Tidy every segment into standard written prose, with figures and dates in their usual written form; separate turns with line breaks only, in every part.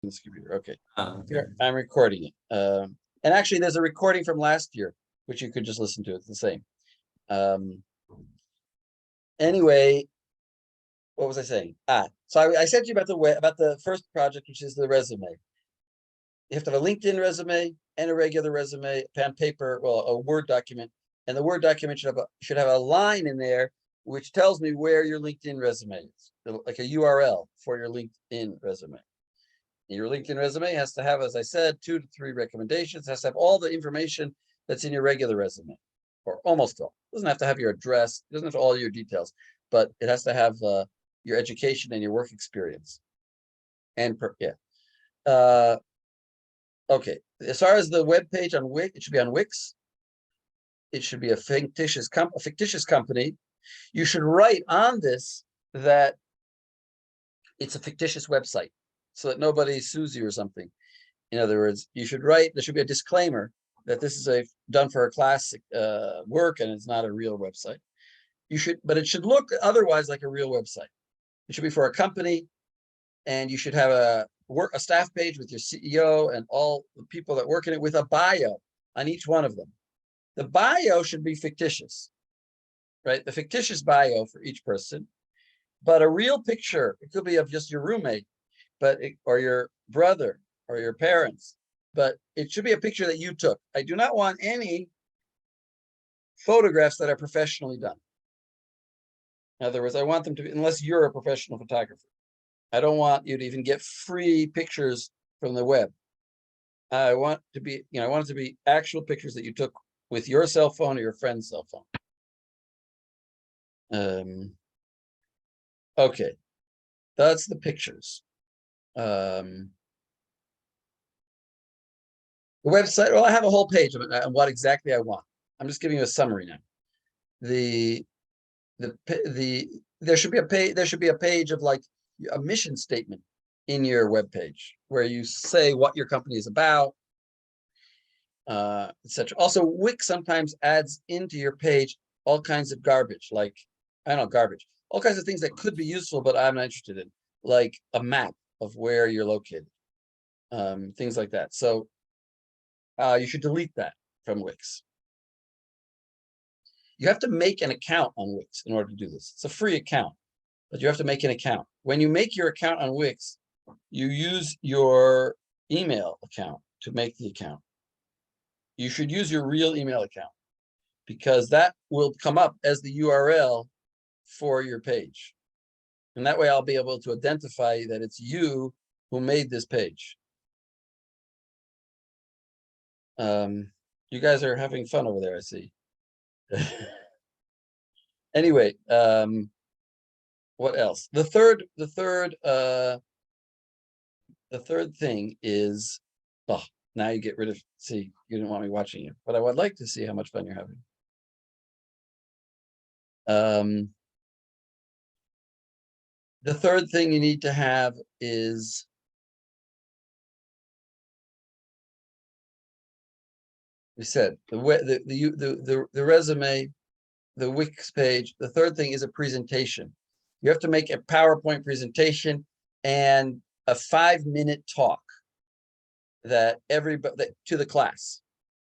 this computer. Okay.
Okay.
Here, I'm recording it. And actually, there's a recording from last year, which you could just listen to. It's the same. Anyway, what was I saying? So I said to you about the first project, which is the resume. You have to have a LinkedIn resume and a regular resume, pen and paper, well, a Word document, and the Word document should have a line in there which tells me where your LinkedIn resume is, like a URL for your LinkedIn resume. Your LinkedIn resume has to have, as I said, 2 to 3 recommendations, has to have all the information that's in your regular resume, or almost all. It doesn't have to have your address, it doesn't have all your details, but it has to have your education and your work experience. And okay, as far as the web page on Wix, it should be on Wix. It should be a fictitious company. You should write on this that it's a fictitious website, so that nobody sues you or something. In other words, you should write, there should be a disclaimer that this is done for a classic work and it's not a real website. But it should look otherwise like a real website. It should be for a company, and you should have a staff page with your CEO and all the people that work in it with a bio on each one of them. The bio should be fictitious, right? The fictitious bio for each person, but a real picture, it could be of just your roommate, or your brother or your parents, but it should be a picture that you took. I do not want any photographs that are professionally done. In other words, I want them to be, unless you're a professional photographer, I don't want you to even get free pictures from the web. I want it to be actual pictures that you took with your cell phone or your friend's cell phone. Okay, that's the pictures. The website, well, I have a whole page of it and what exactly I want. I'm just giving you a summary now. There should be a page of like a mission statement in your web page where you say what your company is about, etc. Also, Wix sometimes adds into your page all kinds of garbage, like, I don't know, garbage, all kinds of things that could be useful, but I'm not interested in, like a map of where you're located, things like that. So you should delete that from Wix. You have to make an account on Wix in order to do this. It's a free account, but you have to make an account. When you make your account on Wix, you use your email account to make the account. You should use your real email account, because that will come up as the URL for your page. And that way I'll be able to identify that it's you who made this page. You guys are having fun over there, I see. Anyway, what else? The third thing is, oh, now you get rid of, see, you didn't want me watching you, but I would like to see how much fun you're having. The third thing you need to have is we said the resume, the Wix page. The third thing is a presentation. You have to make a PowerPoint presentation and a 5-minute talk that everybody to the class,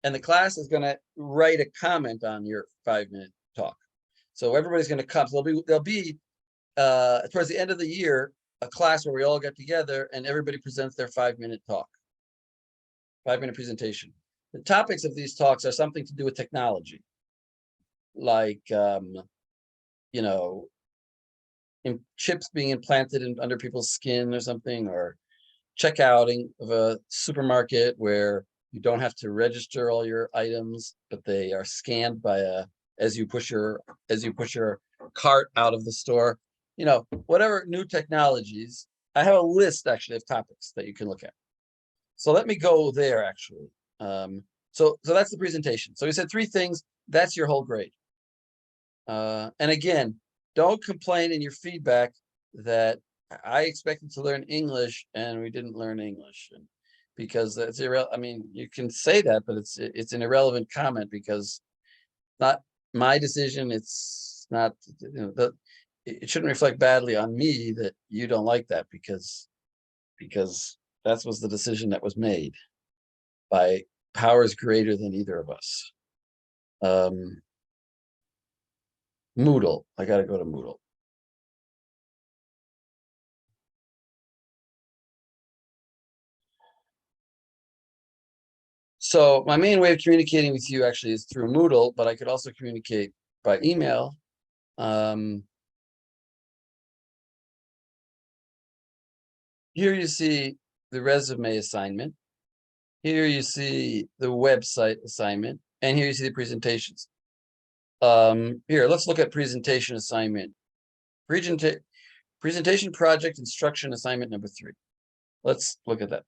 and the class is going to write a comment on your 5-minute talk. So everybody's going to come. So there'll be towards the end of the year a class where we all get together and everybody presents their 5-minute talk, 5-minute presentation. The topics of these talks are something to do with technology, like chips being implanted under people's skin or something, or checkouting of a supermarket where you don't have to register all your items, but they are scanned by as you push your cart out of the store. Whatever new technologies. I have a list actually of topics that you can look at. So let me go there actually. So that's the presentation. So we said 3 things. That's your whole grade. And again, don't complain in your feedback that I expected to learn English and we didn't learn English, because that's irrelevant. I mean, you can say that, but it's an irrelevant comment, because not my decision. It's not, it shouldn't reflect badly on me that you don't like that, because That was the decision that was made by powers greater than either of us. Moodle. I got to go to Moodle. So my main way of communicating with you actually is through Moodle, but I could also communicate by email. Here you see the resume assignment. Here you see the website assignment, and here you see the presentations. Here, let's look at presentation assignment. Presentation project instruction assignment number 3. Let's look at that.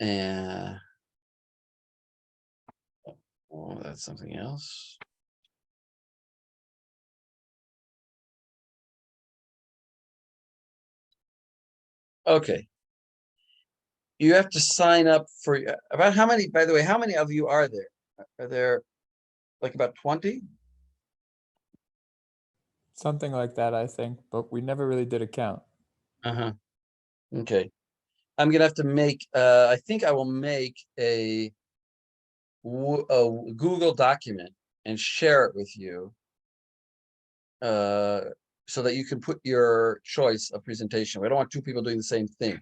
And oh, that's something else. Okay. You have to sign up for about how many, by the way, how many of you are there? Are there like about 20?
Something like that, I think, but we never really did a count.
Uh-huh. Okay. I'm gonna have to make, I think I will make a Google document and share it with you so that you can put your choice of presentation. We don't want 2 people doing the same thing.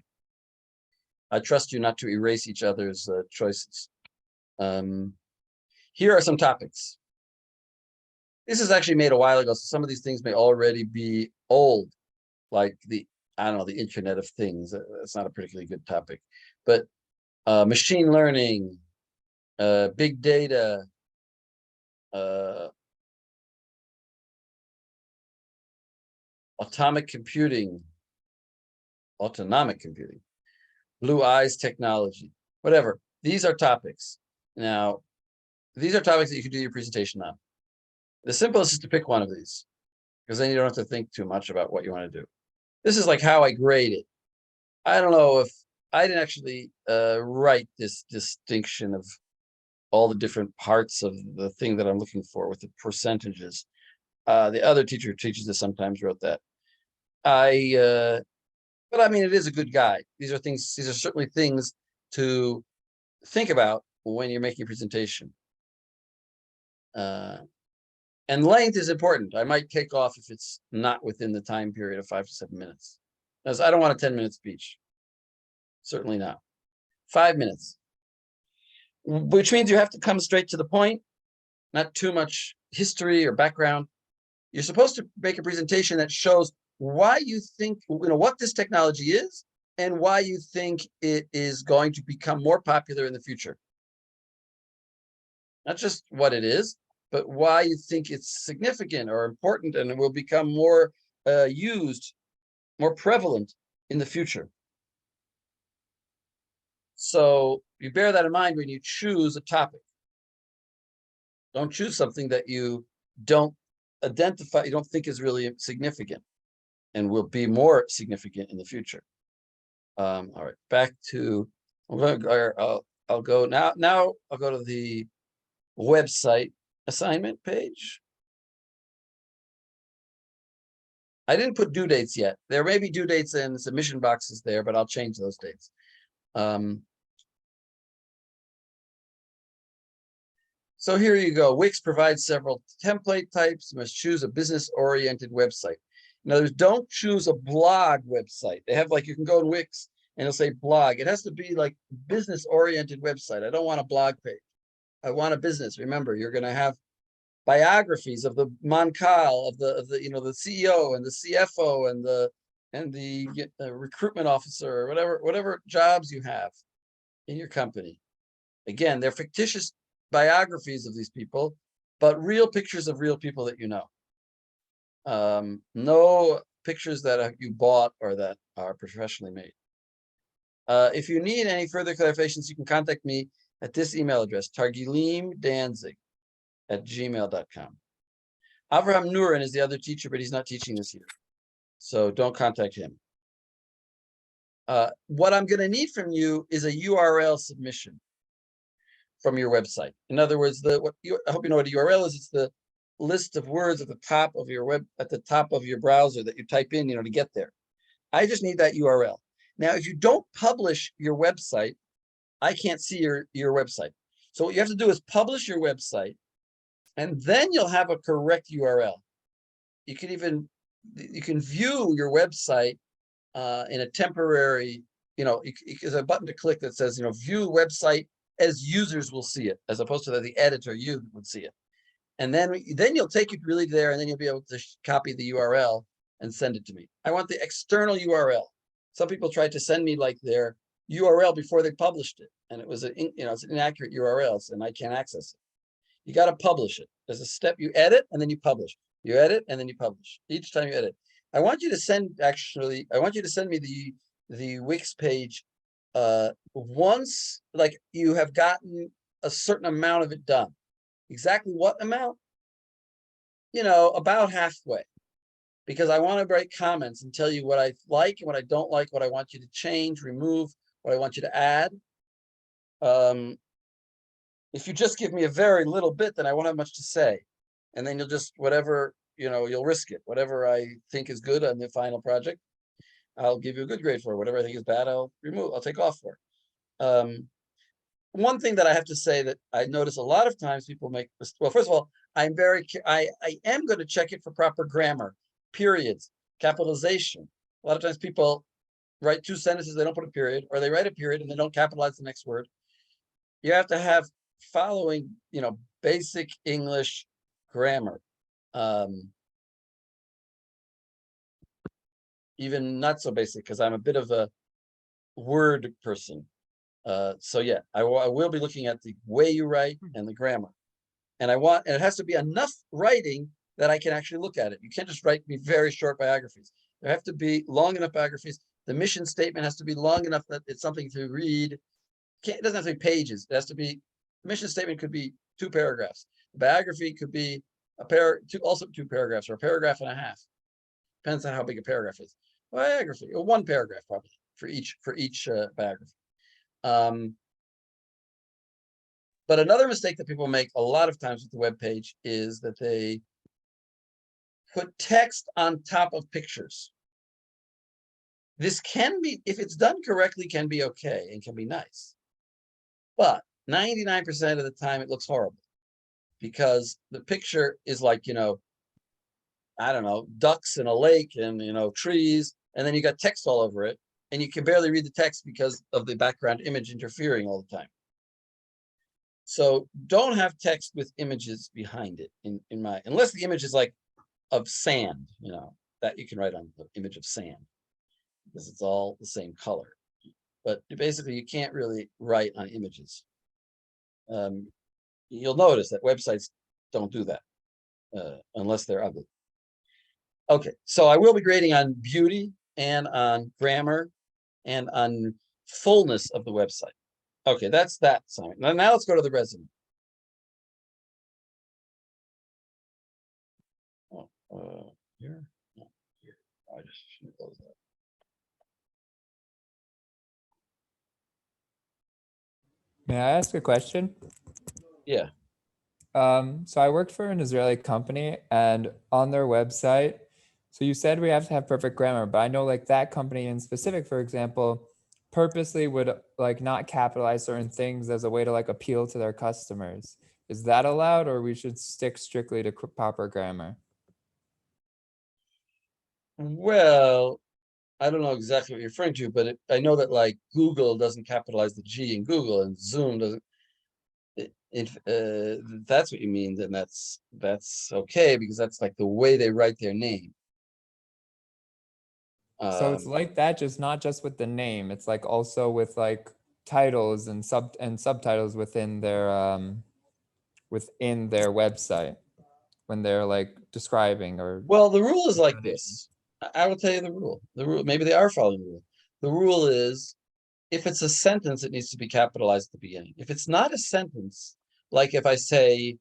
I trust you not to erase each other's choices. Here are some topics. This is actually made a while ago, so some of these things may already be old, like I don't know, the Internet of Things. That's not a particularly good topic, but machine learning, big data, autonomic computing, blue eyes technology, whatever. These are topics. Now, these are topics that you can do your presentation on. The simplest is to pick one of these, because then you don't have to think too much about what you want to do. This is like how I grade it. I don't know if I didn't actually write this distinction of all the different parts of the thing that I'm looking for with the percentages. The other teacher who teaches this sometimes wrote that. But I mean, it is a good guide. These are certainly things to think about when you're making a presentation. And length is important. I might take off if it's not within the time period of 5 to 7 minutes. Because I don't want a 10-minute speech. Certainly not. 5 minutes. Which means you have to come straight to the point, not too much history or background. You're supposed to make a presentation that shows why you think, what this technology is and why you think it is going to become more popular in the future. Not just what it is, but why you think it's significant or important and it will become more used, more prevalent in the future. So you bear that in mind when you choose a topic. Don't choose something that you don't identify, you don't think is really significant and will be more significant in the future. All right, back to, I'll go now. Now I'll go to the website assignment page. I didn't put due dates yet. There may be due dates and submission boxes there, but I'll change those dates. So here you go. Wix provides several template types. You must choose a business-oriented website. In other words, don't choose a blog website. They have, like, you can go to Wix and it'll say blog. It has to be like business-oriented website. I don't want a blog page. I want a business. Remember, you're going to have biographies of the Mancal, of the the CEO and the CFO and the recruitment officer, or whatever jobs you have in your company. Again, they're fictitious biographies of these people, but real pictures of real people that you know. No pictures that you bought or that are professionally made. If you need any further clarifications, you can contact me at this email address, targilimdanzig@gmail.com. Avraham Nurin is the other teacher, but he's not teaching this year, so don't contact him. What I'm going to need from you is a URL submission from your website. In other words, I hope you know what a URL is. It's the list of words at the top of your top of your browser that you type in, to get there. I just need that URL. Now, if you don't publish your website, I can't see your website. So what you have to do is publish your website, and then you'll have a correct URL. You can view your website in a temporary, there's a button to click that says, view website as users will see it, as opposed to the editor, you would see it. And then you'll take it really there, and then you'll be able to copy the URL and send it to me. I want the external URL. Some people tried to send me like their URL before they published it, and it was it's an inaccurate URL, and I can't access it. You got to publish it. There's a step, you edit and then you publish. You edit and then you publish. Each time you edit. I want you to send me the Wix page once, like, you have gotten a certain amount of it done. Exactly what amount? About halfway. Because I want to write comments and tell you what I like and what I don't like, what I want you to change, remove, what I want you to add. If you just give me a very little bit, then I won't have much to say. And then you'll just, whatever, you'll risk it. Whatever I think is good on the final project, I'll give you a good grade for. Whatever I think is bad, I'll take off for. One thing that I have to say that I notice a lot of times people make, well, first of all, I am going to check it for proper grammar, periods, capitalization. A lot of times people write two sentences, they don't put a period, or they write a period and they don't capitalize the next word. You have to have following, basic English grammar. Even not so basic, because I'm a bit of a word person. So yeah, I will be looking at the way you write and the grammar. And it has to be enough writing that I can actually look at it. You can't just write me very short biographies. There have to be long enough biographies. The mission statement has to be long enough that it's something to read. It doesn't have to be pages. It has to be, the mission statement could be 2 paragraphs. The biography could be also 2 paragraphs, or a paragraph and a half. Depends on how big a paragraph is. Biography, or 1 paragraph probably for each biography. But another mistake that people make a lot of times with the web page is that they put text on top of pictures. This can be, if it's done correctly, can be okay and can be nice. But 99% of the time it looks horrible, because the picture is like, I don't know, ducks in a lake and, trees, and then you got text all over it, and you can barely read the text because of the background image interfering all the time. So don't have text with images behind it unless the image is like of sand, that you can write on the image of sand because it's all the same color. But basically you can't really write on images. You'll notice that websites don't do that unless they're ugly. Okay, so I will be grading on beauty and on grammar and on fullness of the website. Okay, that's that assignment. Now let's go to the resume. Here? No, here. I just shouldn't close that.
May I ask a question?
Yeah.
So I worked for an Israeli company, and on their website, so you said we have to have perfect grammar, but I know like that company in specific, for example, purposely would like not capitalize certain things as a way to like appeal to their customers. Is that allowed, or we should stick strictly to proper grammar?
Well, I don't know exactly what you're referring to, but I know that like Google doesn't capitalize the G in Google, and Zoom doesn't. If that's what you mean, then that's okay, because that's like the way they write their name.
So it's like that, just not just with the name. It's like also with like titles and subtitles within their website when they're like describing or.
Well, the rule is like this. I will tell you the rule. The rule, maybe they are following the rule. The rule is, if it's a sentence, it needs to be capitalized at the beginning. If it's not a sentence, like if I say,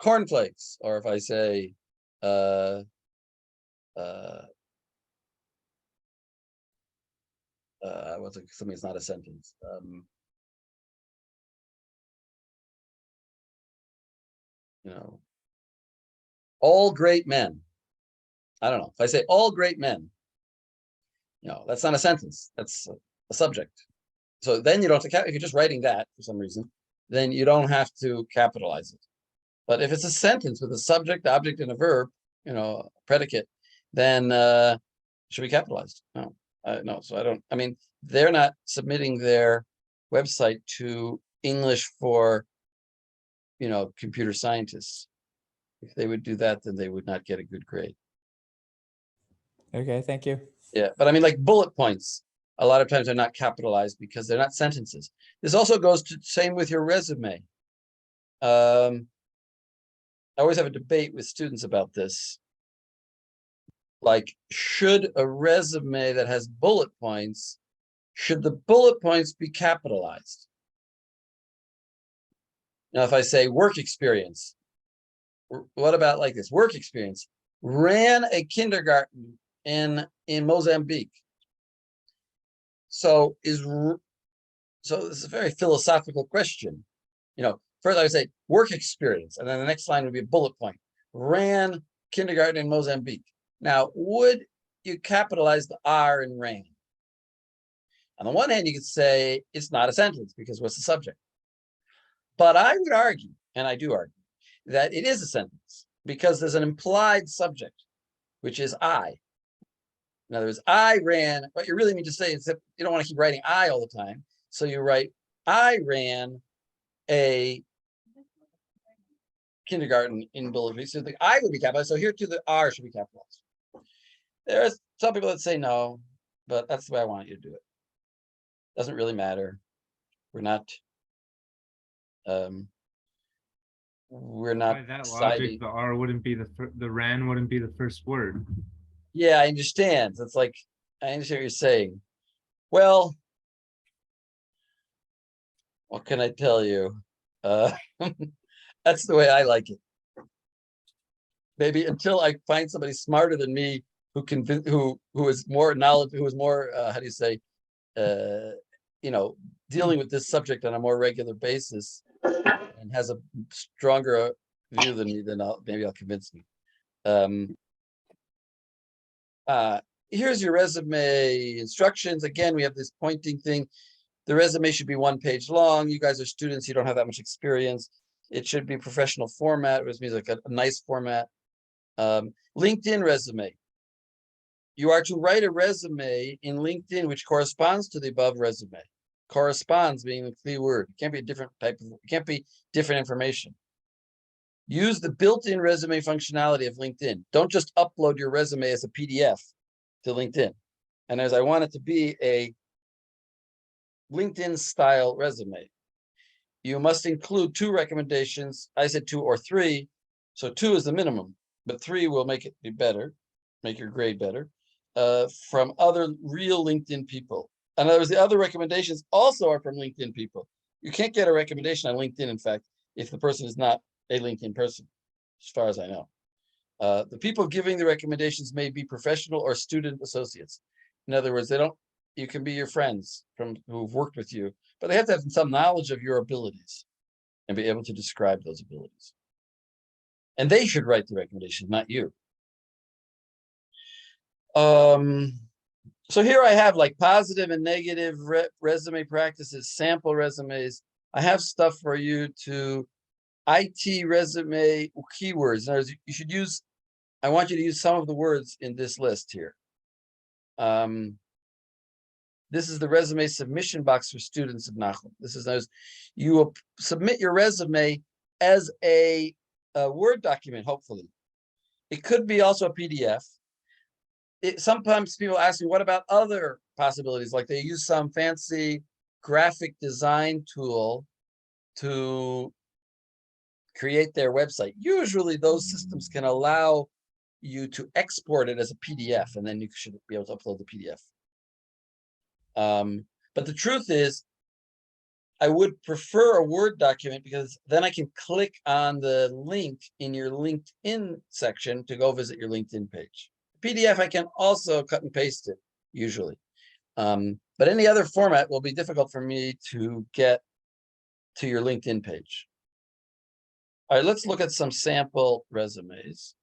cornflakes, or if I say, what's it, something that's not a sentence. All great men. I don't know. If I say all great men, that's not a sentence. That's a subject. So then you don't have to, if you're just writing that for some reason, then you don't have to capitalize it. But if it's a sentence with a subject, object, and a verb, predicate, then it should be capitalized. No, so I don't, they're not submitting their website to English for, computer scientists. If they would do that, then they would not get a good grade.
Okay, thank you.
Yeah, but like bullet points, a lot of times they're not capitalized because they're not sentences. This also goes to same with your resume. I always have a debate with students about this. Like, should a resume that has bullet points, should the bullet points be capitalized? Now, if I say work experience, what about like this? Work experience, ran a kindergarten in Mozambique. So this is a very philosophical question. First I would say work experience, and then the next line would be a bullet point. Ran kindergarten in Mozambique. Now, would you capitalize the R in ran? On the one hand, you could say it's not a sentence because what's the subject? But I would argue, and I do argue, that it is a sentence because there's an implied subject, which is I. In other words, I ran, what you really mean to say is that you don't want to keep writing I all the time. So you write, I ran a kindergarten in Bolivia. So the I would be capitalized. So here too, the R should be capitalized. There are some people that say no, but that's the way I want you to do it. Doesn't really matter. We're not
By that logic, the R wouldn't be the ran wouldn't be the first word.
Yeah, I understand. It's like, I understand what you're saying. Well, what can I tell you? That's the way I like it. Maybe until I find somebody smarter than me who can, who is more knowledgeable, who is more, how do you say, dealing with this subject on a more regular basis and has a stronger view than me, then maybe I'll convince me. Here's your resume instructions. Again, we have this pointing thing. The resume should be 1 page long. You guys are students, you don't have that much experience. It should be professional format, which means like a nice format. LinkedIn resume. You are to write a resume in LinkedIn which corresponds to the above resume. Corresponds being the key word. It can't be a different type of, it can't be different information. Use the built-in resume functionality of LinkedIn. Don't just upload your resume as a PDF to LinkedIn. And as I want it to be a LinkedIn style resume, you must include 2 recommendations. I said 2 or 3. So 2 is the minimum, but 3 will make it be better, make your grade better, from other real LinkedIn people. In other words, the other recommendations also are from LinkedIn people. You can't get a recommendation on LinkedIn, in fact, if the person is not a LinkedIn person, as far as I know. The people giving the recommendations may be professional or student associates. In other words, you can be your friends who've worked with you, but they have to have some knowledge of your abilities and be able to describe those abilities. And they should write the recommendation, not you. So here I have like positive and negative resume practices, sample resumes. I have stuff for you to IT resume keywords. In other words, you should use, I want you to use some of the words in this list here. This is the resume submission box for students of Nachum. This is, you will submit your resume as a Word document, hopefully. It could be also a PDF. Sometimes people ask me, what about other possibilities? Like they use some fancy graphic design tool to create their website. Usually those systems can allow you to export it as a PDF, and then you should be able to upload the PDF. But the truth is, I would prefer a Word document because then I can click on the link in your LinkedIn section to go visit your LinkedIn page. PDF, I can also cut and paste it, usually. But any other format will be difficult for me to get to your LinkedIn page. All right, let's look at some sample resumes.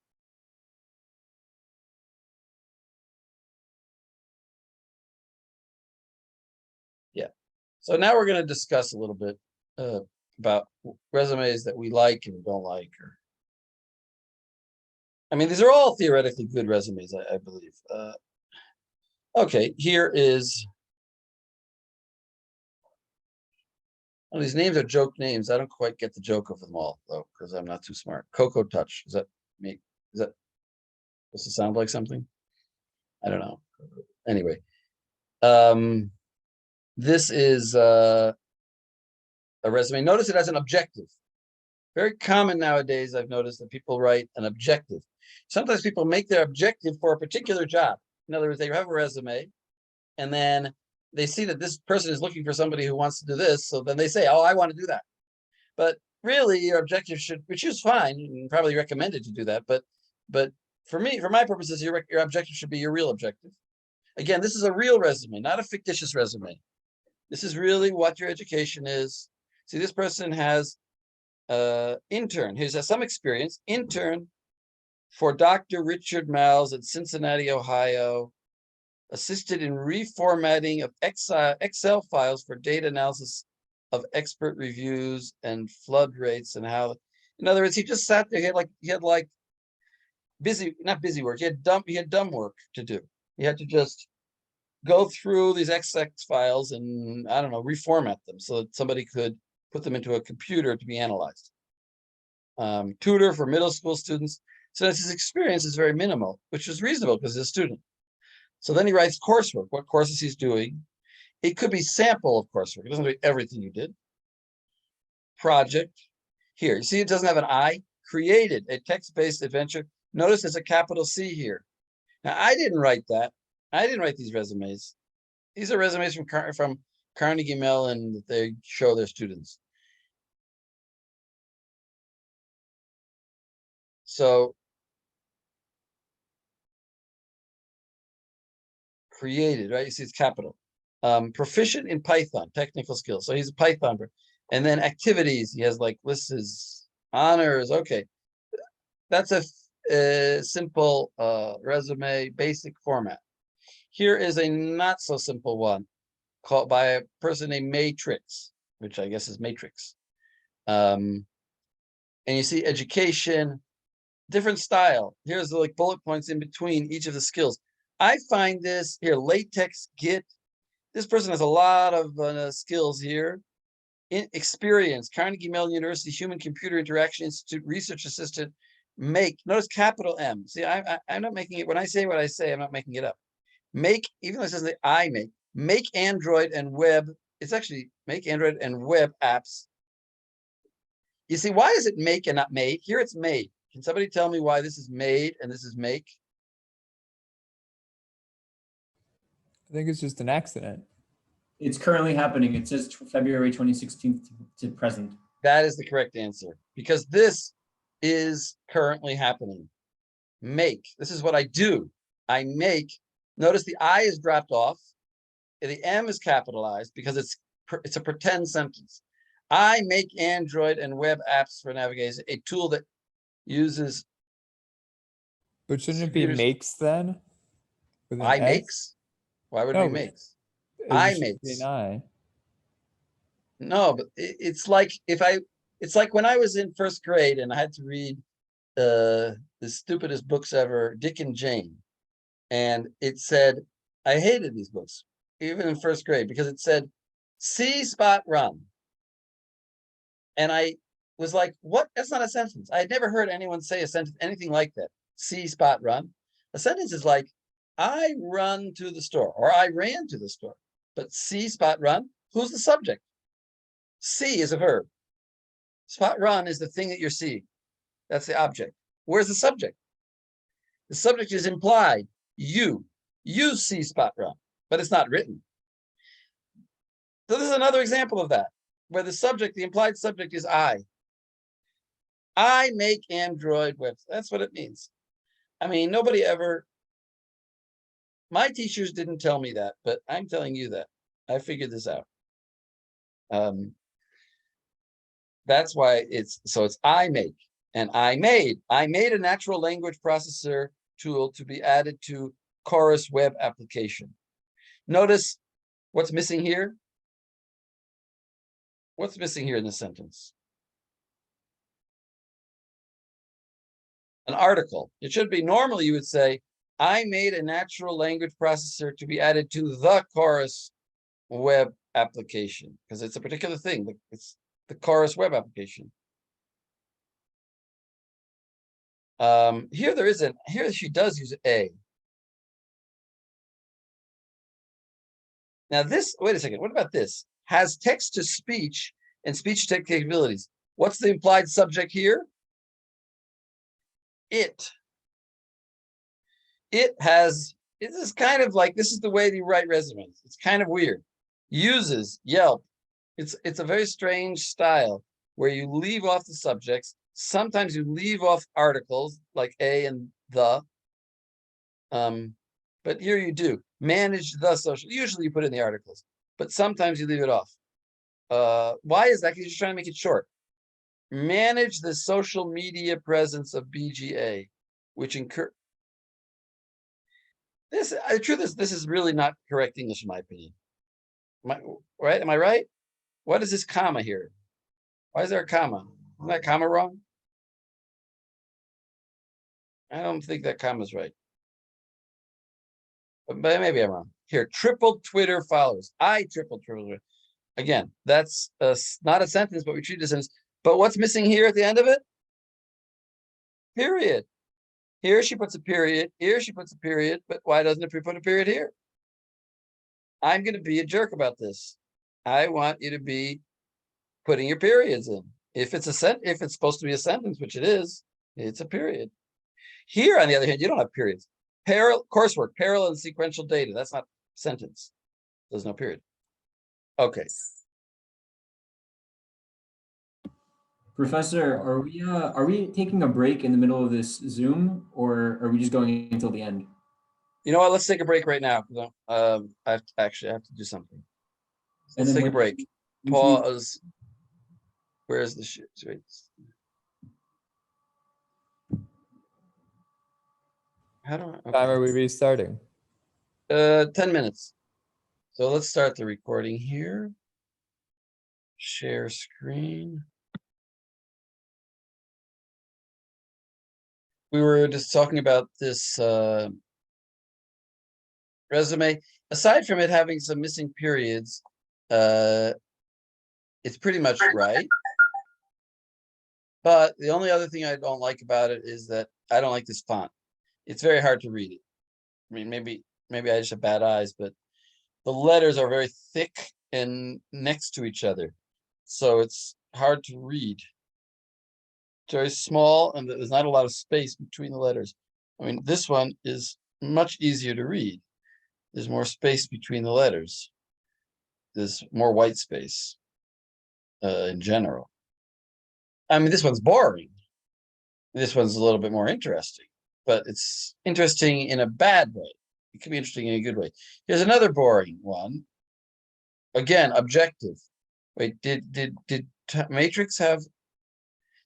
So now we're going to discuss a little bit about resumes that we like and don't like. I mean, these are all theoretically good resumes, I believe. Okay, here is. Well, these names are joke names. I don't quite get the joke of them all, though, because I'm not too smart. Cocoa Touch. Is that me? Is that supposed to sound like something? I don't know. Anyway, this is a resume. Notice it has an objective. Very common nowadays, I've noticed that people write an objective. Sometimes people make their objective for a particular job. In other words, they have a resume, and then they see that this person is looking for somebody who wants to do this. So then they say, oh, I want to do that. But really, your objective should, which is fine, and probably recommended to do that. But for me, for my purposes, your objective should be your real objective. Again, this is a real resume, not a fictitious resume. This is really what your education is. See, this person has intern. He has some experience. Intern for Dr. Richard Miles at Cincinnati, Ohio. Assisted in reformatting of Excel files for data analysis of expert reviews and flood rates and how. In other words, he just sat there. He had like not busy work. He had dumb work to do. He had to just go through these XX files and, I don't know, reformat them so that somebody could put them into a computer to be analyzed. Tutor for middle school students. So his experience is very minimal, which is reasonable because he's a student. So then he writes coursework, what courses he's doing. It could be sample of coursework. It doesn't do everything you did. Project. Here, you see it doesn't have an I. Created a text-based adventure. Notice there's a capital C here. Now, I didn't write that. I didn't write these resumes. These are resumes from Carnegie Mellon that they show their students. So, created, right? You see it's capital. Proficient in Python, technical skills. So he's a Python. And then activities, he has like lists his honors. Okay. That's a simple resume, basic format. Here is a not so simple one called by a person named Matrix, which I guess is Matrix. And you see education, different style. Here's the like bullet points in between each of the skills. I find this here, latex, Git. This person has a lot of skills here. Experience, Carnegie Mellon University Human Computer Interaction Institute Research Assistant. Make, notice capital M. See, I'm not making it, when I say what I say, I'm not making it up. Make, even though it says that I make Android and web, it's actually make Android and web apps. You see, why is it make and not made? Here it's made. Can somebody tell me why this is made and this is make?
I think it's just an accident.
It's currently happening. It says February 2016 to present.
That is the correct answer, because this is currently happening. Make, this is what I do. I make, notice the I is dropped off, and the M is capitalized because it's a pretend sentence. I make Android and web apps for navigation, a tool that uses.
But shouldn't it be makes then? With an
I
S?
makes? Why would
No,
we makes?
It
I
should be
makes.
an I.
No, but it's like it's like when I was in first grade and I had to read the stupidest books ever, Dick and Jane. And it said, I hated these books, even in first grade, because it said, see spot run. And I was like, what? That's not a sentence. I had never heard anyone say a sentence, anything like that. See spot run. A sentence is like, I run to the store, or I ran to the store. But see spot run, who's the subject? See is a verb. Spot run is the thing that you're seeing. That's the object. Where's the subject? The subject is implied. You see spot run, but it's not written. So this is another example of that, where the subject, the implied subject is I. I make Android web. That's what it means. I mean, nobody ever, my teachers didn't tell me that, but I'm telling you that. I figured this out. That's why it's I make. And I made a natural language processor tool to be added to Chorus web application. Notice what's missing here. What's missing here in this sentence? An article. It should be, normally you would say, I made a natural language processor to be added to the Chorus web application, because it's a particular thing. It's the Chorus web application. Here she does use a. Now this, wait a second, what about this? Has text to speech and speech text capabilities. What's the implied subject here? It has, it is kind of like, this is the way you write resumes. It's kind of weird. Uses Yelp. It's a very strange style where you leave off the subjects. Sometimes you leave off articles like a and the. But here you do. Manage the social. Usually you put in the articles, but sometimes you leave it off. Why is that? Because you're just trying to make it short. Manage the social media presence of BGA, which the truth is, this is really not correct English in my opinion. Right? Am I right? What is this comma here? Why is there a comma? Isn't that comma wrong? I don't think that comma is right. But maybe I'm wrong. Here, triple Twitter followers. I tripled Twitter. Again, that's not a sentence, but we treat it as a sentence. But what's missing here at the end of it? Period. Here she puts a period. Here she puts a period. But why doesn't it put a period here? I'm going to be a jerk about this. I want you to be putting your periods in. If it's if it's supposed to be a sentence, which it is, it's a period. Here, on the other hand, you don't have periods. Coursework, parallel and sequential data. That's not sentence. There's no period. Okay.
Professor, are we taking a break in the middle of this Zoom, or are we just going until the end?
You know what? Let's take a break right now. I have to do something. Let's take a break. Pause. Where's the shit? Wait. How do I? Okay.
Time are we restarting?
10 minutes. So let's start the recording here. Share screen. We were just talking about this resume. Aside from it having some missing periods, it's pretty much right. But the only other thing I don't like about it is that I don't like this font. It's very hard to read it. I mean, maybe I just have bad eyes, but the letters are very thick and next to each other. So it's hard to read. It's very small and there's not a lot of space between the letters. I mean, this one is much easier to read. There's more space between the letters. There's more white space in general. I mean, this one's boring. This one's a little bit more interesting, but it's interesting in a bad way. It can be interesting in a good way. Here's another boring one. Again, objective. Wait, did Matrix have?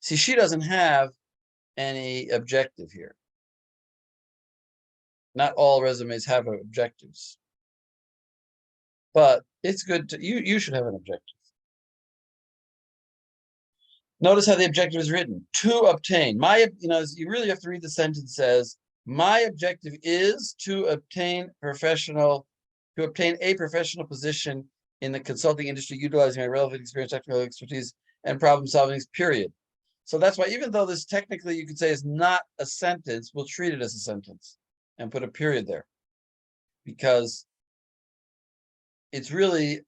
See, she doesn't have any objective here. Not all resumes have objectives, but it's good to you should have an objective. Notice how the objective is written. To obtain. You really have to read the sentence as, my objective is to obtain a professional position in the consulting industry, utilizing my relevant experience, technical expertise, and problem solving, period. So that's why, even though this technically you could say is not a sentence, we'll treat it as a sentence and put a period there, because it's really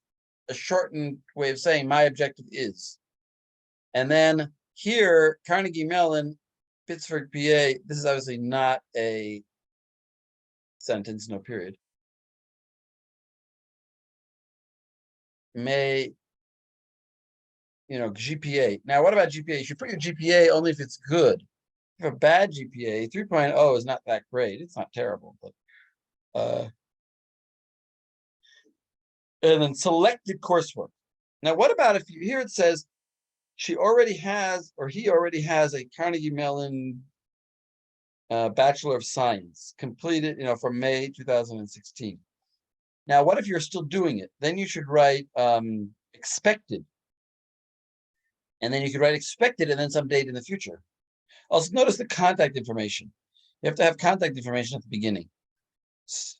a shortened way of saying my objective is. And then here, Carnegie Mellon, Pittsburgh, PA, this is obviously not a sentence, no period. GPA. Now, what about GPA? You should put your GPA only if it's good. If you have a bad GPA, 3.0 is not that great. It's not terrible, but and then selected coursework. Now, what about if here it says she already has, or he already has, a Carnegie Mellon Bachelor of Science completed, from May 2016. Now, what if you're still doing it? Then you should write expected. And then you could write expected and then some date in the future. Also notice the contact information. You have to have contact information at the beginning.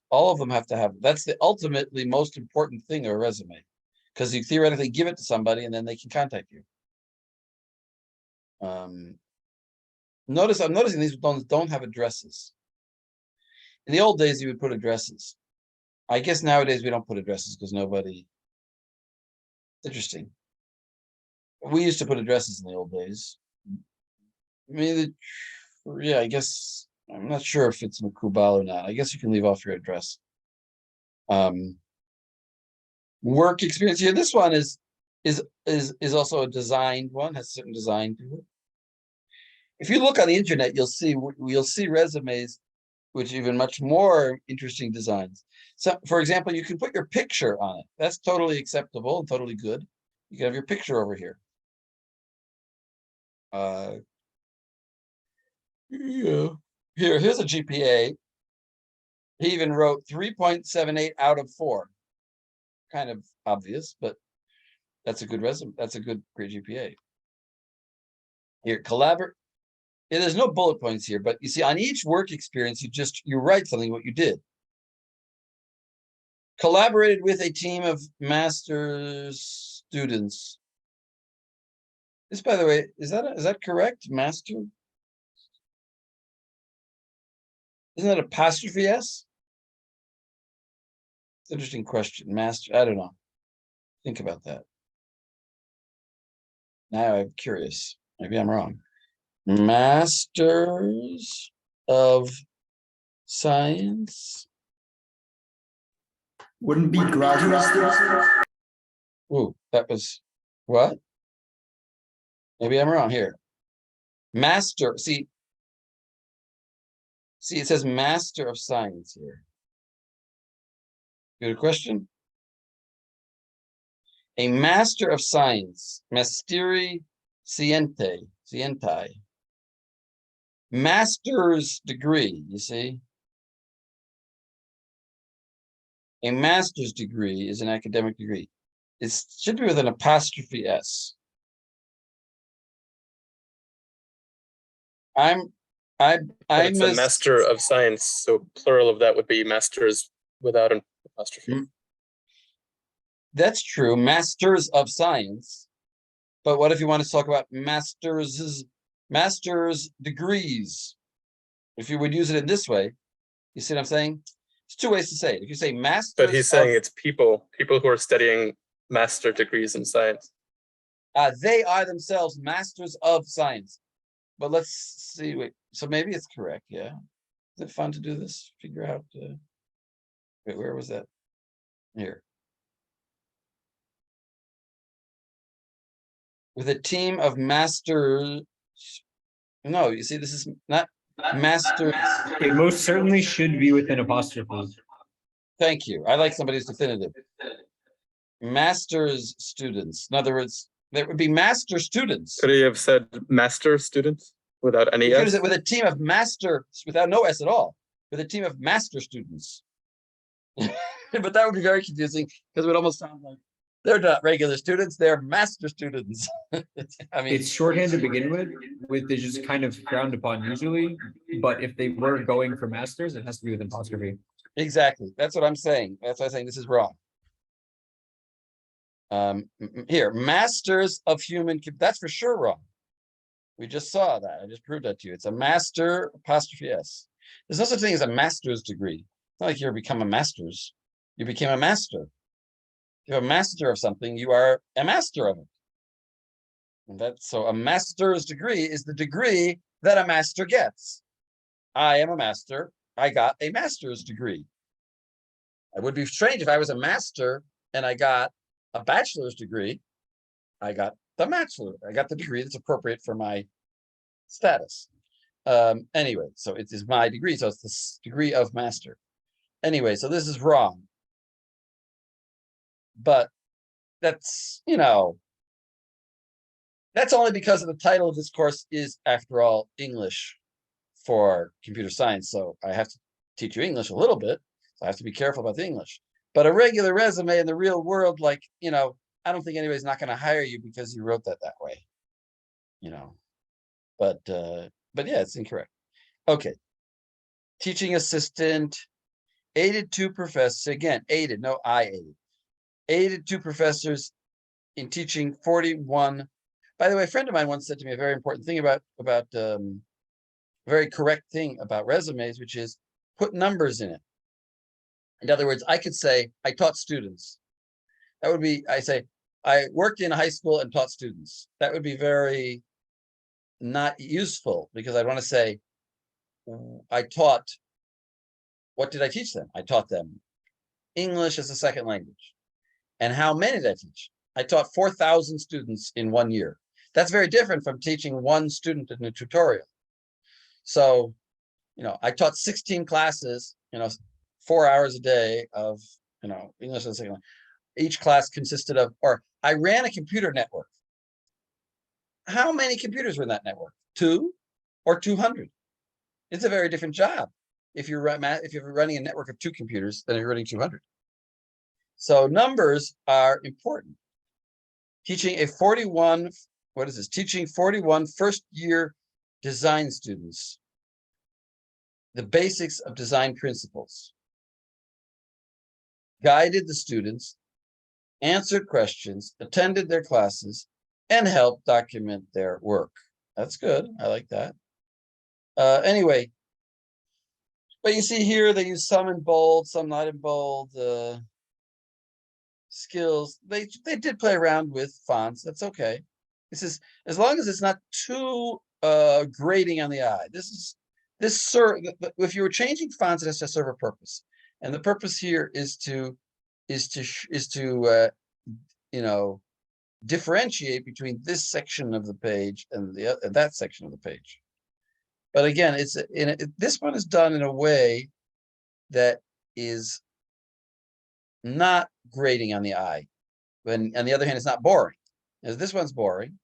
All of them have to have, that's the ultimately most important thing of a resume, because you theoretically give it to somebody and then they can contact you. Notice, I'm noticing these ones don't have addresses. In the old days, you would put addresses. I guess nowadays we don't put addresses because nobody. Interesting. We used to put addresses in the old days. I mean, yeah, I guess I'm not sure if it's Makubal or not. I guess you can leave off your address. Work experience here. This one is also a designed one, has certain design to it. If you look on the internet, you'll see resumes which even much more interesting designs. So, for example, you can put your picture on it. That's totally acceptable and totally good. You can have your picture over here. Here's a GPA. He even wrote 3.78 out of 4. Kind of obvious, but that's a good resume. That's a great GPA. Here, collaborate. Yeah, there's no bullet points here, but you see on each work experience, you write something what you did. Collaborated with a team of master's students. This, by the way, is that correct? Master? Isn't that apostrophe S? It's an interesting question. Master, I don't know. Think about that. Now I'm curious. Maybe I'm wrong. Masters of Science.
Wouldn't be graduate students?
Ooh, that was what? Maybe I'm wrong here. Master, see, it says Master of Science here. Good question. A Master of Science, Masteri Scientiae. Master's degree, you see? A master's degree is an academic degree. It should be with an apostrophe S.
It's a Master of Science, so plural of that would be masters without an apostrophe.
That's true, Masters of Science. But what if you want to talk about master's degrees? If you would use it in this way, you see what I'm saying? It's two ways to say it. If you say master,
but he's saying it's people who are studying master degrees in science.
They are themselves masters of science. But let's see. Wait, so maybe it's correct. Yeah. Is it fun to do this? Figure out. Wait, where was that? Here. With a team of masters. No, you see, this is not master.
It most certainly should be with an apostrophe.
Thank you. I like somebody's definitive. Master's students. In other words, there would be master students.
Could he have said master students without any
You could
S?
have said with a team of master, without no S at all, with a team of master students. But that would be very confusing because it would almost sound like they're not regular students, they're master students. I mean,
It's shorthand to begin with is just kind of frowned upon usually, but if they were going for masters, it has to be with an apostrophe.
exactly. That's what I'm saying. That's why I'm saying this is wrong. Here, masters of human, that's for sure wrong. We just saw that. I just proved that to you. It's a master apostrophe S. There's no such thing as a master's degree. It's not like you become a master's. You became a master. If you're a master of something, you are a master of it. And that's so a master's degree is the degree that a master gets. I am a master. I got a master's degree. It would be strange if I was a master and I got a bachelor's degree. I got the bachelor. I got the degree that's appropriate for my status. Anyway, so it is my degree. So it's the degree of master. Anyway, so this is wrong. But that's, that's only because of the title of this course is, after all, English for computer science. So I have to teach you English a little bit. So I have to be careful about the English. But a regular resume in the real world, like, I don't think anybody's not going to hire you because you wrote that way. but yeah, it's incorrect. Okay. Teaching assistant, aided two professors, again, aided, no, I aided. Aided two professors in teaching 41. By the way, a friend of mine once said to me a very important thing about very correct thing about resumes, which is put numbers in it. In other words, I could say I taught students. That would be, I say, I worked in a high school and taught students. That would be very not useful because I'd want to say, I taught, what did I teach them? I taught them English as a second language. And how many did I teach? I taught 4,000 students in 1 year. That's very different from teaching one student in a tutorial. So, I taught 16 classes, 4 hours a day of, English as a second language. Each class consisted of, or I ran a computer network. How many computers were in that network? 2 or 200? It's a very different job. If you're running a network of 2 computers, then you're running 200. So numbers are important. Teaching a 41, what is this? Teaching 41 first-year design students the basics of design principles. Guided the students, answered questions, attended their classes, and helped document their work. That's good. I like that. Anyway, but you see here, they use some in bold, some not in bold. Skills, they did play around with fonts. That's okay. This is, as long as it's not too grating on the eye. If you were changing fonts, it has to serve a purpose, and the purpose here is to differentiate between this section of the page and that section of the page. But again, this one is done in a way that is not grating on the eye. When on the other hand, it's not boring. As this one's boring.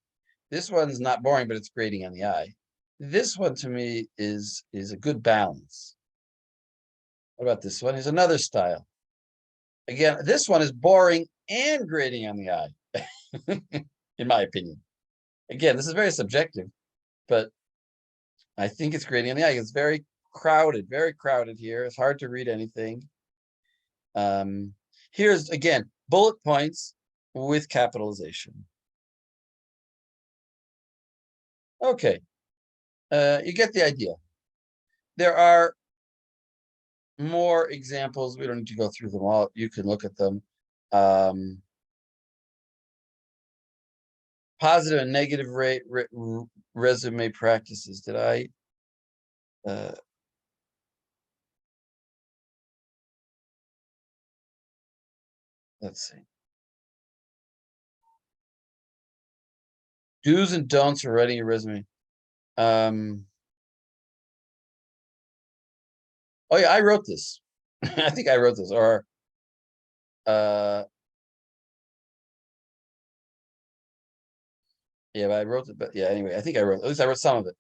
This one's not boring, but it's grating on the eye. This one to me is a good balance. What about this one? Here's another style. Again, this one is boring and grating on the eye, in my opinion. Again, this is very subjective, but I think it's grating on the eye. It's very crowded here. It's hard to read anything. Here's, again, bullet points with capitalization. Okay, you get the idea. There are more examples. We don't need to go through them all. You can look at them. Positive and negative resume practices. Did I? Let's see. Do's and don'ts for writing your resume. Oh yeah, I wrote this. I think I wrote this, or yeah, but I wrote it, but yeah, anyway, I think I wrote, at least I wrote some of it.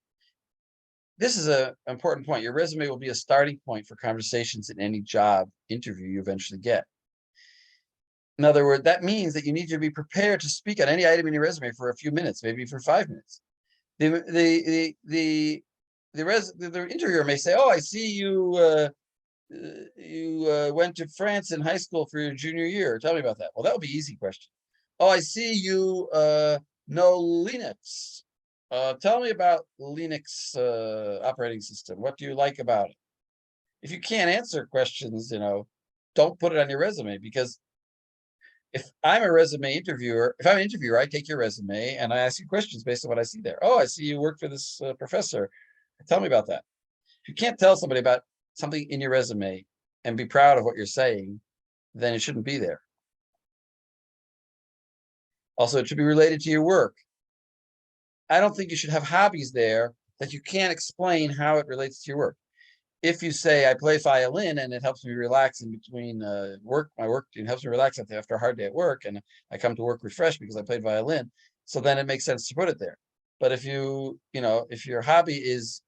This is an important point. Your resume will be a starting point for conversations in any job interview you eventually get. In other words, that means that you need to be prepared to speak on any item in your resume for a few minutes, maybe for 5 minutes. The interviewer may say, "Oh, I see you went to France in high school for your junior year. Tell me about that." Well, that would be an easy question. "Oh, I see you know Linux. Tell me about Linux operating system. What do you like about it?" If you can't answer questions, don't put it on your resume, because if I'm a resume interviewer, if I'm an interviewer, I take your resume and I ask you questions based on what I see there. "Oh, I see you work for this professor. Tell me about that." If you can't tell somebody about something in your resume and be proud of what you're saying, then it shouldn't be there. Also, it should be related to your work. I don't think you should have hobbies there that you can't explain how it relates to your work. If you say, "I play violin and it helps me relax in between work, it helps me relax after a hard day at work, and I come to work refreshed because I played violin," so then it makes sense to put it there. But if if your hobby is,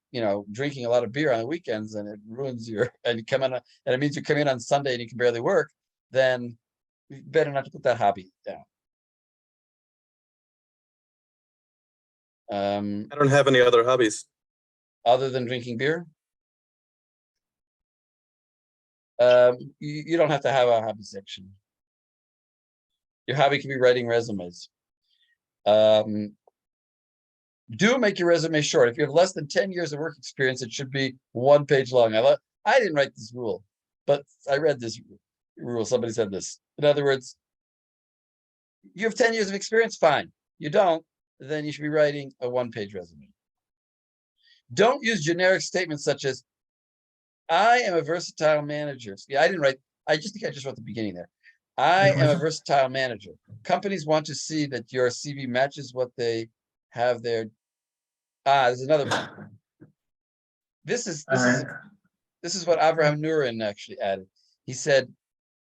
drinking a lot of beer on the weekends, and it ruins and you come in, and it means you come in on Sunday and you can barely work, then you better not to put that hobby down.
I don't have any other hobbies.
Other than drinking beer. You don't have to have a hobby section. Your hobby can be writing resumes. Do make your resume short. If you have less than 10 years of work experience, it should be 1 page long. I didn't write this rule, but I read this rule. Somebody said this. In other words, you have 10 years of experience, fine. You don't, then you should be writing a 1-page resume. Don't use generic statements such as, I am a versatile manager. Yeah, I didn't write, I just wrote the beginning there. I am a versatile manager. Companies want to see that your CV matches what they have there. There's another one. This is what Abraham Nurin actually added. He said,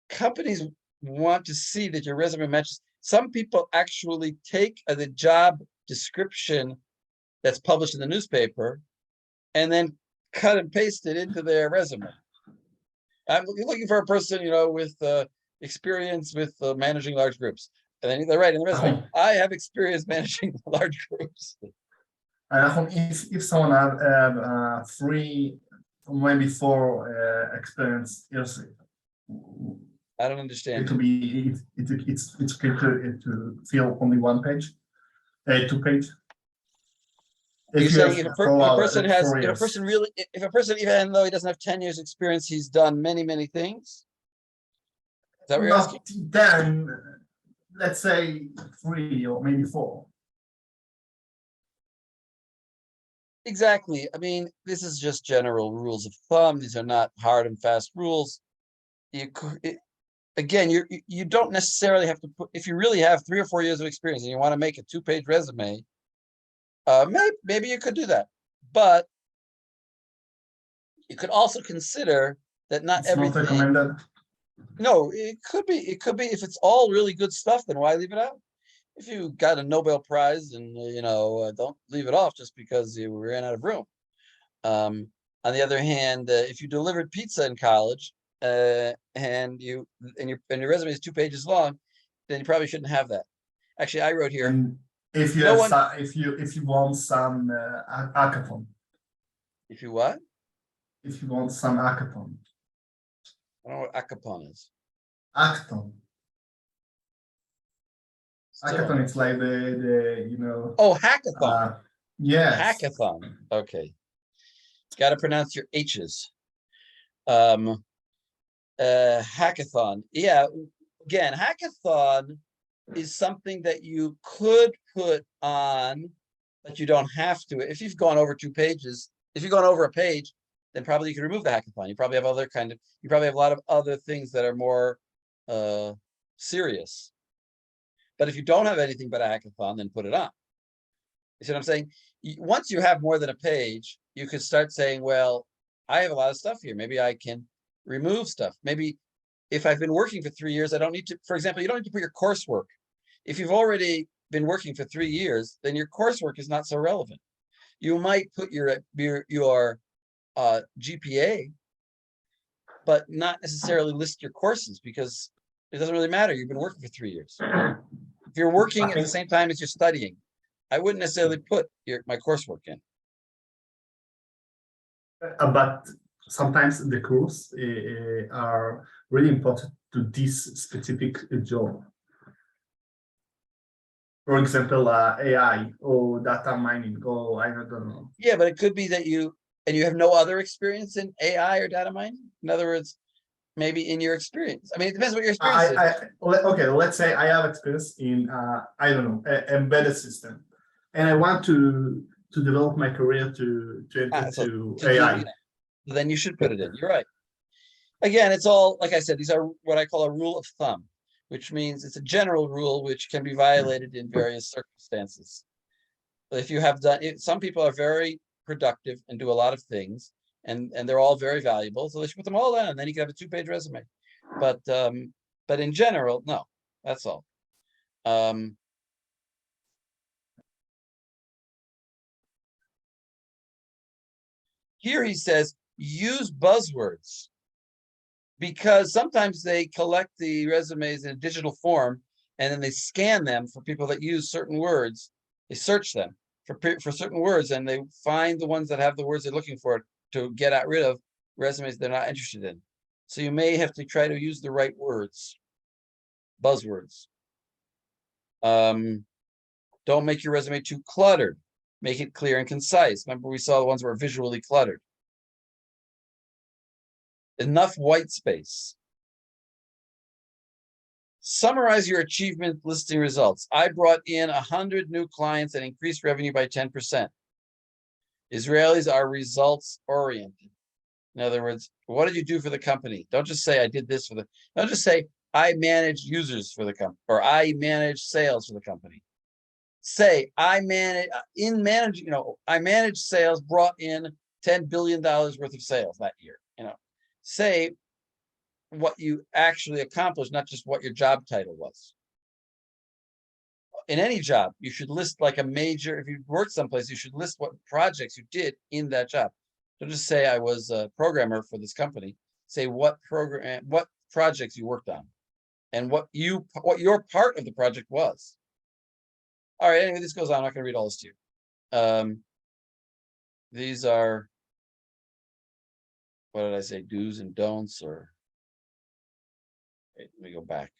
companies want to see that your resume matches. Some people actually take the job description that's published in the newspaper and then cut and paste it into their resume. I'm looking for a person, with experience with managing large groups. And then they write in the resume, I have experience managing large groups.
And if someone have 3, maybe 4 experience years,
I don't understand.
it will be it's okay to fill only 1 page, 2 page.
You're saying if a person, even though he doesn't have 10 years experience, he's done many things. Is that what you're asking?
Then, let's say 3 or maybe 4.
Exactly. I mean, this is just general rules of thumb. These are not hard and fast rules. Again, you don't necessarily have to put, if you really have 3 or 4 years of experience and you want to make a 2-page resume, maybe you could do that. But you could also consider that not everything.
Not recommended.
No, it could be. It could be if it's all really good stuff, then why leave it out? If you got a Nobel Prize and don't leave it off just because you ran out of room. On the other hand, if you delivered pizza in college and your resume is 2 pages long, then you probably shouldn't have that. Actually, I wrote here.
And if you if you want some hackathon.
If you what?
If you want some hackathon.
I don't know what hackathon is.
Hackathon. Hackathon, it's like the
Oh, hackathon.
Yes.
Hackathon. Okay. Got to pronounce your H's. Hackathon. Yeah. Again, hackathon is something that you could put on, but you don't have to. If you've gone over 2 pages, if you've gone over a page, then probably you can remove the hackathon. You probably have a lot of other things that are more serious. But if you don't have anything but a hackathon, then put it on. You see what I'm saying? Once you have more than a page, you could start saying, well, I have a lot of stuff here. Maybe I can remove stuff. Maybe if I've been working for 3 years, I don't need to, for example, you don't need to put your coursework. If you've already been working for 3 years, then your coursework is not so relevant. You might put your GPA, but not necessarily list your courses because it doesn't really matter. You've been working for 3 years. If you're working at the same time as you're studying, I wouldn't necessarily put my coursework in.
But sometimes the course are really important to this specific job. For example, AI or data mining, or I don't know.
Yeah, but it could be that you have no other experience in AI or data mining. In other words, maybe in your experience. I mean, it depends what your experience is.
Okay, let's say I have experience in I don't know, embedded system, and I want to develop my career to enter to AI.
Then you should put it in. You're right. Again, it's all, like I said, these are what I call a rule of thumb, which means it's a general rule which can be violated in various circumstances. But if you have done it, some people are very productive and do a lot of things, and they're all very valuable. So they should put them all down, and then you can have a 2-page resume. But in general, no, that's all. Here he says, use buzzwords, because sometimes they collect the resumes in a digital form and then they scan them for people that use certain words. They search them for certain words, and they find the ones that have the words they're looking for to get rid of resumes they're not interested in. So you may have to try to use the right words, buzzwords. Don't make your resume too cluttered. Make it clear and concise. Remember, we saw the ones that were visually cluttered. Enough white space. Summarize your achievement listing results. I brought in 100 new clients and increased revenue by 10%. Israelis are results oriented. In other words, what did you do for the company? Don't just say I did this for the, don't just say I manage users for the company or I manage sales for the company. Say I manage I managed sales, brought in $10 billion worth of sales that year. Say what you actually accomplished, not just what your job title was. In any job, you should list like a major, if you worked someplace, you should list what projects you did in that job. Don't just say I was a programmer for this company. Say what projects you worked on and what your part of the project was. All right, anyway, this goes on. I'm not going to read all this to you. These are, what did I say, do's and don'ts, or wait, let me go back.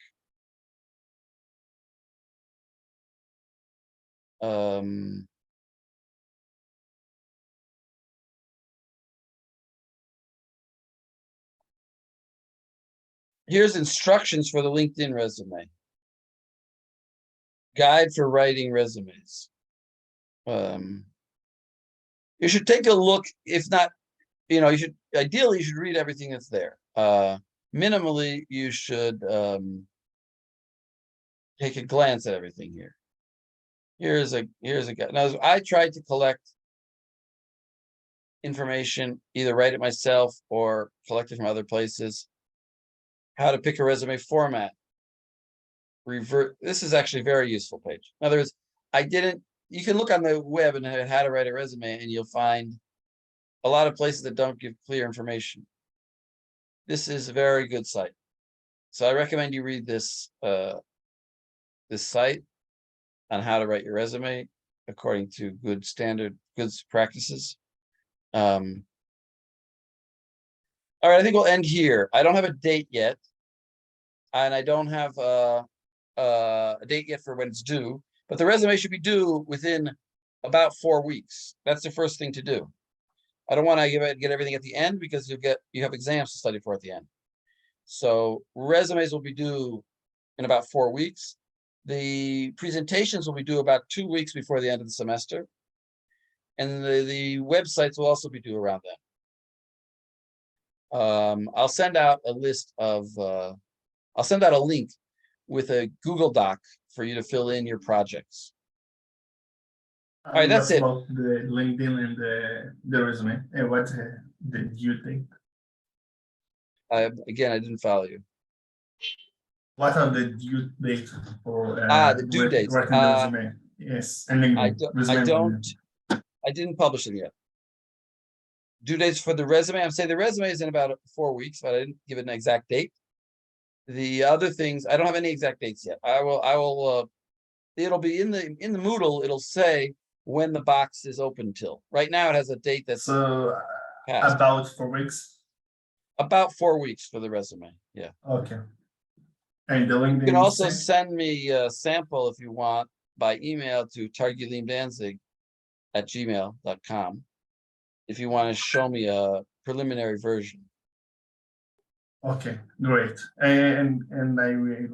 Here's instructions for the LinkedIn resume. Guide for writing resumes. You should take a look, if not, ideally you should read everything that's there. Minimally, you should take a glance at everything here. Here's a guy. Now, I tried to collect information, either write it myself or collect it from other places. How to pick a resume format. This is actually a very useful page. In other words, you can look on the web and how to write a resume, and you'll find a lot of places that don't give clear information. This is a very good site. So I recommend you read this site on how to write your resume according to good practices. All right, I think we'll end here. I don't have a date yet, and I don't have a date yet for when it's due, but the resume should be due within about 4 weeks. That's the first thing to do. I don't want to get everything at the end, because you have exams to study for at the end. So resumes will be due in about 4 weeks. The presentations will be due about 2 weeks before the end of the semester. And the websites will also be due around then. I'll send out a list of, I'll send out a link with a Google Doc for you to fill in your projects. All right, that's it.
About the LinkedIn and the resume, and what's the due date?
Again, I didn't follow you.
What are the due dates for
the due dates.
writing the resume? Yes, and LinkedIn.
I didn't publish them yet. Due dates for the resume. I'm saying the resume is in about 4 weeks, but I didn't give it an exact date. The other things, I don't have any exact dates yet. I will. It'll be in the Moodle. It'll say when the box is open till. Right now, it has a date that's passed.
About 4 weeks.
About 4 weeks for the resume. Yeah.
Okay. And the LinkedIn.
You can also send me a sample if you want by email to targulimdanzig@gmail.com if you want to show me a preliminary version.
Okay, great. And I will